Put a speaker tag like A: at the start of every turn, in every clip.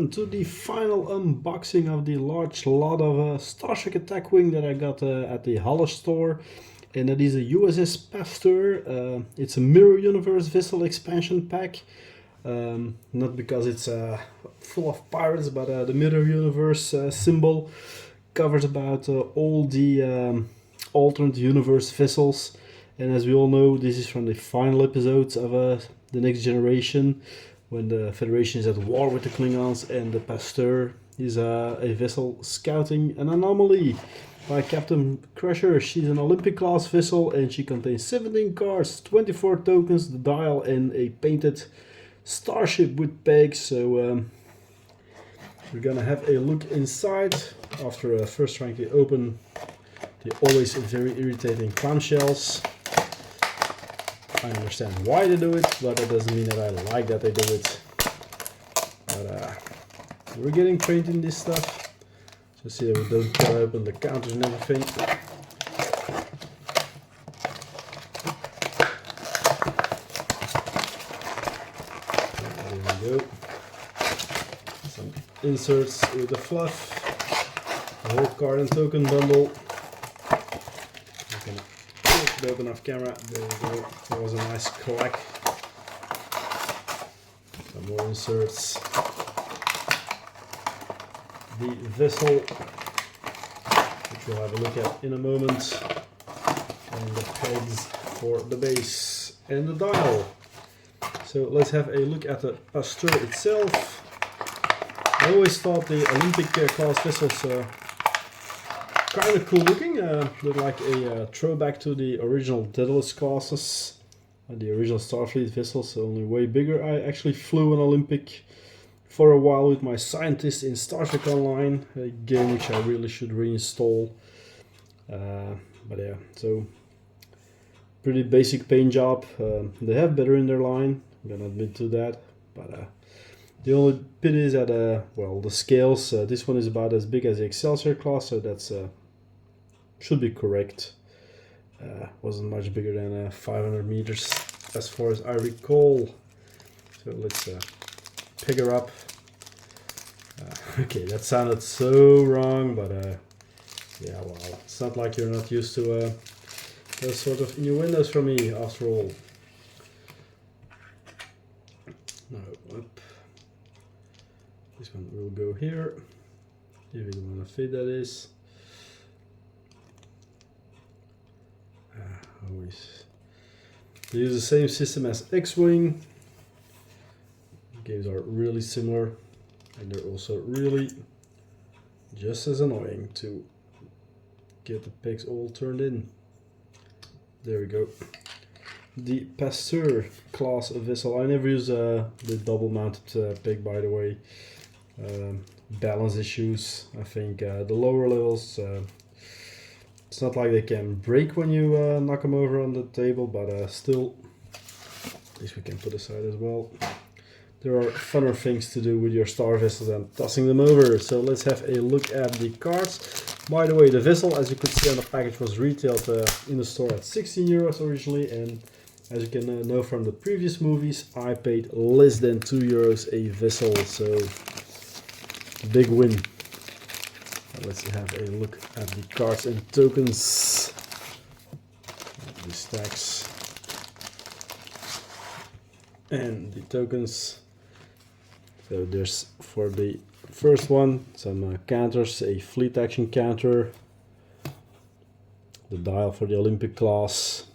A: welcome to the final unboxing of the large lot of Star Trek Attack Wing that I got at the Halle store. And that is a USS Pasteur. It's a Mirror Universe Vessel expansion pack. Not because it's full of pirates, but the Mirror Universe symbol covers about all the alternate universe vessels. And as we all know, this is from the final episodes of The Next Generation, when the Federation is at war with the Klingons, and the Pasteur is a vessel scouting an anomaly by Captain Crusher. She's an Olympic class vessel and she contains 17 cards, 24 tokens, the dial, and a painted starship with pegs. So we're gonna have a look inside after first trying to open the always very irritating clamshells. I understand why they do it, but that doesn't mean that I like that they do it. But we're getting trained in this stuff. So see that we don't cut open the counters and everything. There we go. Some inserts with the fluff. A whole card and token bundle. Open off camera, there we go. That was a nice clack. Some more inserts. The vessel, which we'll have a look at in a moment, and the pegs for the base and the dial. So let's have a look at the Pasteur itself. I always thought the Olympic class vessels kind of cool looking. They're like a throwback to the original Daedalus classes, the original Starfleet vessels, only way bigger. I actually flew an Olympic for a while with my scientist in Star Trek Online, a game which I really should reinstall. But yeah, so pretty basic paint job. They have better in their line, I'm gonna admit to that. But the only bit is that, well, the scales. This one is about as big as the Excelsior class, so that's should be correct. Wasn't much bigger than 500 meters as far as I recall. So let's pick her up. Okay, that sounded so wrong, but yeah, well, it's not like you're not used to those sort of innuendos from me, after all. No, up. This one will go here, if you don't want to fit that is. Always. They use the same system as X-Wing. Games are really similar, and they're also really just as annoying to get the pegs all turned in. There we go. The Pasteur class of vessel. I never use the double mounted peg, by the way. Balance issues. I think the lower levels, it's not like they can break when you knock them over on the table, but still, at least we can put aside as well. There are funner things to do with your star vessels than tossing them over. So let's have a look at the cards. By the way, the vessel, as you could see on the package, was retailed in the store at 16 euros originally, and as you can know from the previous movies, I paid less than 2 euros a vessel, so big win. Let's have a look at the cards and tokens. The stacks and the tokens. So there's, for the first one, some counters, a fleet action counter, the dial for the Olympic class,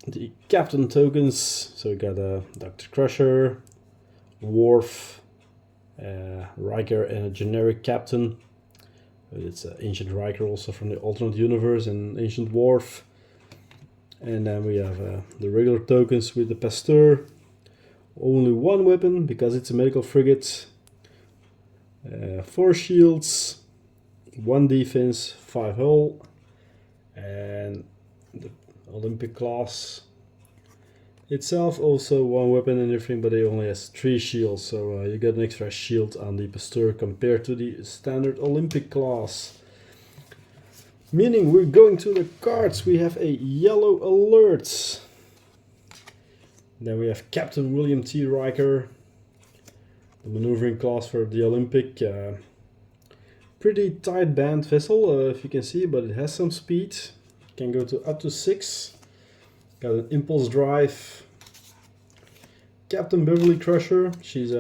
A: the captain tokens. So we got Dr. Crusher, Worf, Riker, and a generic captain. It's Ancient Riker, also from the alternate universe, and Ancient Worf. And then we have the regular tokens with the Pasteur. Only one weapon because it's a medical frigate. 4 shields, 1 defense, 5 hull, and the Olympic class itself also 1 weapon and everything, but it only has 3 shields, so you get an extra shield on the Pasteur compared to the standard Olympic class. Meaning we're going to the cards. We have a yellow alert. Then we have Captain William T. Riker, the maneuvering class for the Olympic. Pretty tight band vessel, if you can see, but it has some speed. Can go to up to 6. Got an impulse drive. Captain Beverly Crusher. She's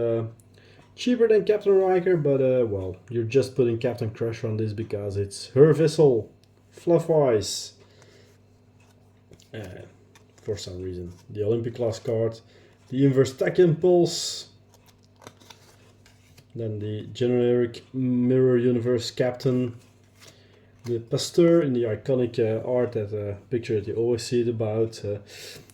A: cheaper than Captain Riker, but well, you're just putting Captain Crusher on this because it's her vessel, fluff-wise. For some reason. The Olympic class card. The inverse tech impulse. Then the generic Mirror Universe Captain. The Pasteur in the iconic art, that picture that you always see it about.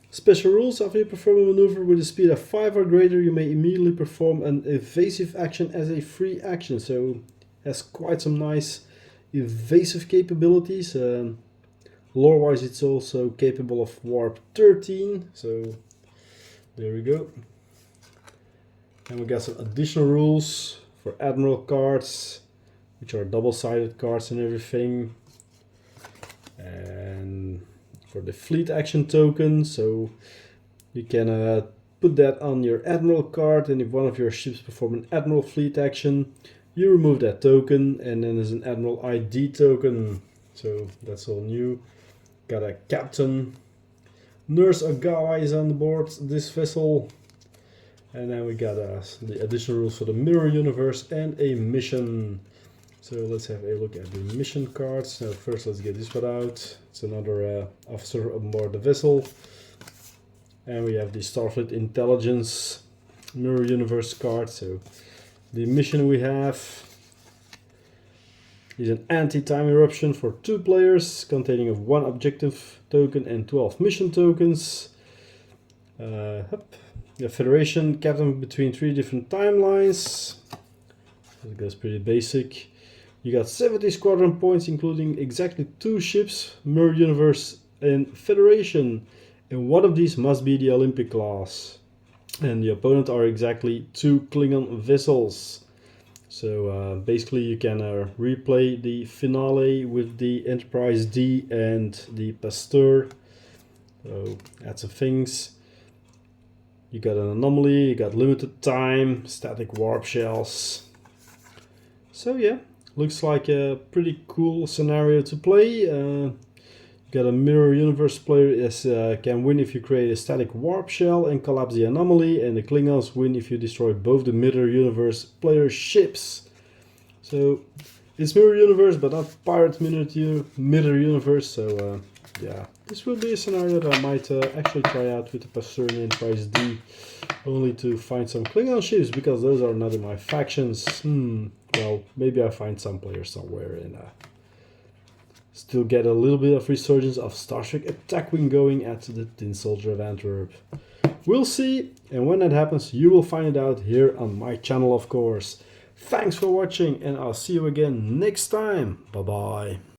A: Special rules: after you perform a maneuver with a speed of 5 or greater, you may immediately perform an evasive action as a free action. So has quite some nice evasive capabilities. Lore-wise, it's also capable of Warp 13. So there we go. And we got some additional rules for Admiral cards, which are double-sided cards and everything. And for the fleet action token, so you can put that on your Admiral card, and if one of your ships perform an Admiral fleet action, you remove that token, and then there's an Admiral ID token. So that's all new. Got a Captain. Nurse Ogawa is on board this vessel. And then we got the additional rules for the Mirror Universe and a mission. So let's have a look at the mission cards. Now first let's get this one out. It's another officer on board the vessel. And we have the Starfleet Intelligence Mirror Universe card. So the mission we have is an anti-time eruption for 2 players, containing of 1 objective token and 12 mission tokens. The Federation captain between 3 different timelines. That goes pretty basic. You got 70 squadron points, including exactly 2 ships, Mirror Universe and Federation. And one of these must be the Olympic class. And the opponent are exactly 2 Klingon vessels. So basically you can replay the finale with the Enterprise D and the Pasteur. So add some things. You got an anomaly, you got limited time, static warp shells. So yeah, looks like a pretty cool scenario to play. You got a Mirror Universe player can win if you create a static warp shell and collapse the anomaly, and the Klingons win if you destroy both the Mirror Universe player's ships. So it's Mirror Universe, but not Pirate Mirror Universe. So yeah, this will be a scenario that I might actually try out with the Pasteur and Enterprise D, only to find some Klingon ships, because those are not in my factions. Well, maybe I find some players somewhere and still get a little bit of resurgence of Star Trek Attack Wing going at the Tin Soldier of Antwerp. We'll see, and when that happens, you will find it out here on my channel, of course. Thanks for watching, and I'll see you again next time. Bye bye.